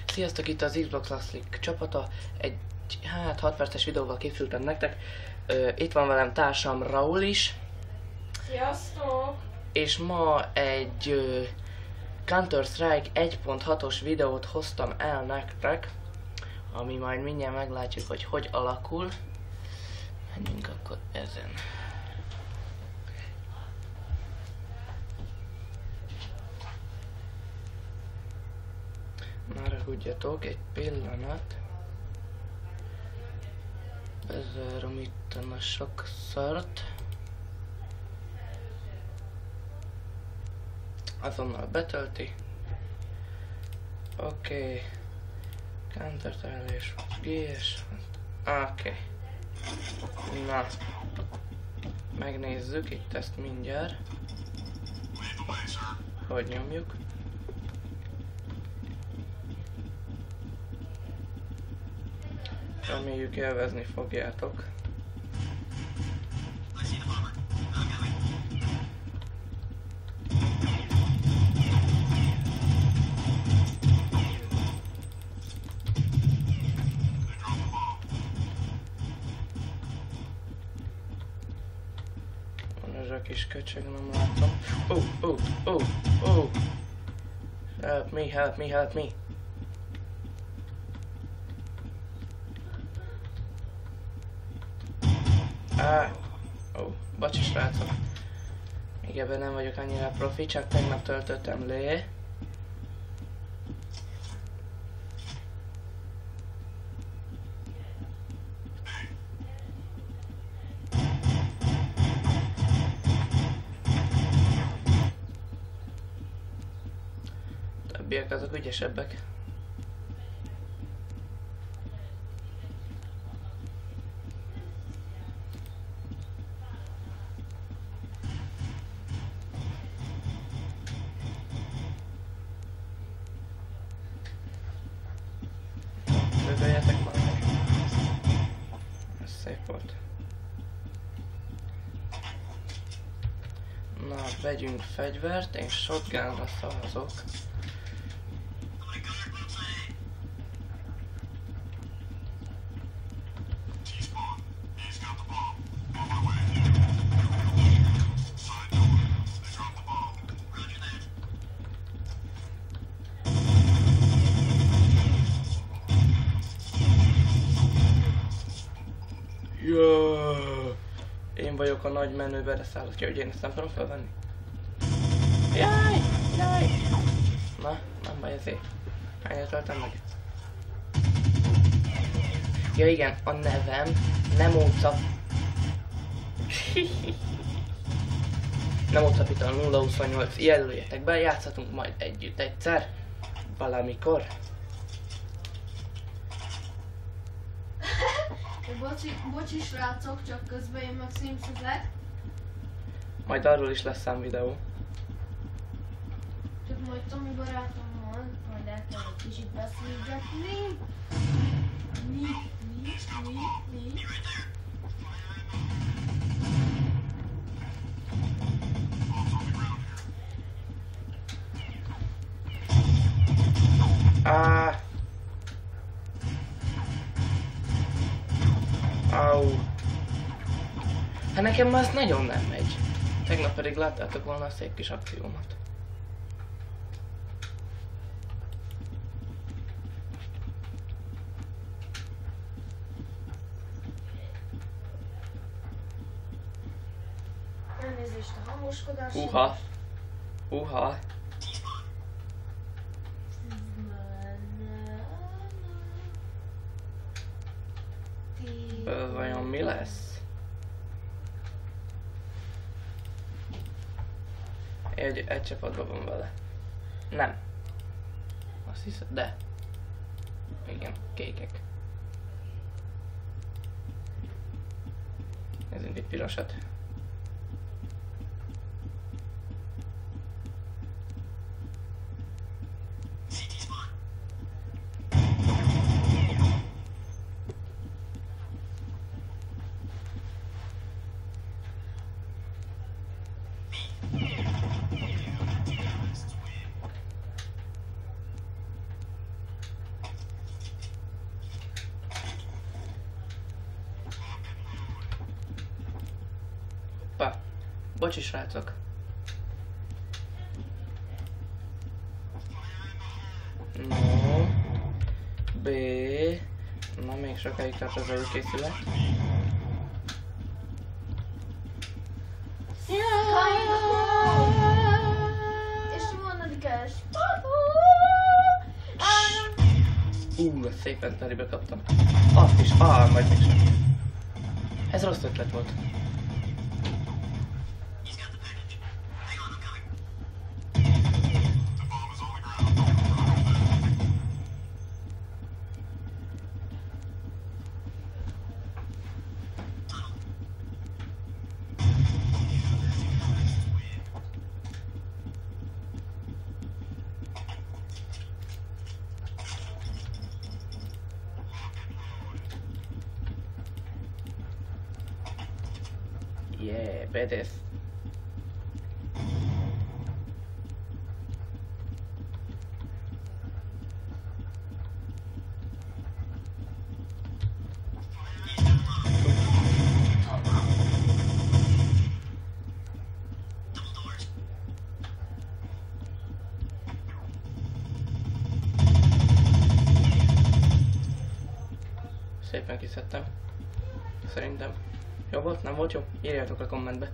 Sziasztok, itt az Xbox Aszlik csapata. Egy 6 perces videóval készültem nektek. Itt van velem társam Raul is. Sziasztok! És ma egy Counter-Strike 1.6-os videót hoztam el nektek, ami majd mindjárt meglátjuk, hogy alakul. Menjünk akkor ezen. Már ragudjatok egy pillanat. Bezárom itt a sok szart. Azonnal betölti. Oké. Counter-tárlás. GS. Oké. Na. Megnézzük itt ezt mindjárt. Hogy nyomjuk. Reméljük élvezni fogjátok. Van ez a kis köcsög, nem látom. Oh. Help me, help me, help me. Bocsi srácok. Még ebben nem vagyok annyira profi, csak tegnap töltöttem le. Többiek azok ügyesebbek. Dögöljetek már meg. Ez szép volt. Na, vegyünk fegyvert, én shotgunra szavazok. Én vagyok a nagy menő, bereszállok, hogy én ezt nem tudom felvenni. Jaj! Na, nem baj ezért. Hányat töltem meg? Ja igen, a nevem Nemóca. Nemóca Pital 028, jelöljetek be, játszhatunk majd együtt egyszer. Valamikor. Bocsi srácok, csak közben én meg szímszüzek. Majd arról is lesz szám videó. Csak majd Tomi barátom van, majd el kell egy kicsit beszélgetni. Mi? Au. Hát nekem már ez nagyon nem megy. Tegnap pedig láttátok volna a szép kis akciómat. Elnézést a hangoskodás. Húha. Vajon mi lesz? Egy csapatban van vele. Nem. Azt hiszem, de. Igen, kékek. Nézzünk egy pirosat. Bocsi, srácok. No. B. Na, még sokáig tart az előkészület. És vonadikás. Szépen telibe kaptam. Azt is, majd mégsem. Ez rossz ötlet volt. Yeah, badass. Szépen kiszedtem. Szerintem. Jó volt? Nem volt jó? Írjátok a kommentbe.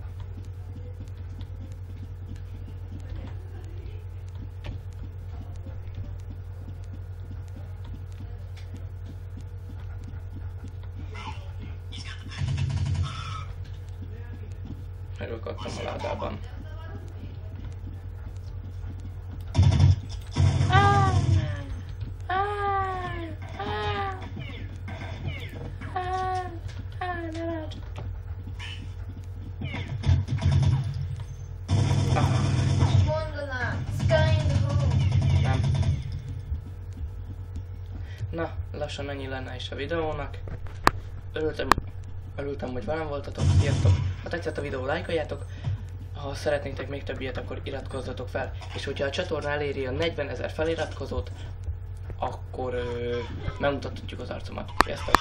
Megakadtam a ládában. Na, lassan ennyi lenne is a videónak. Örültem, hogy velem voltatok. Sziasztok! Ha tetszett a videó, lájkoljátok. Ha szeretnétek még több ilyet, akkor iratkozzatok fel. És hogyha a csatorna eléri a 40 000 feliratkozót, akkor megmutatjuk az arcomat. Sziasztok!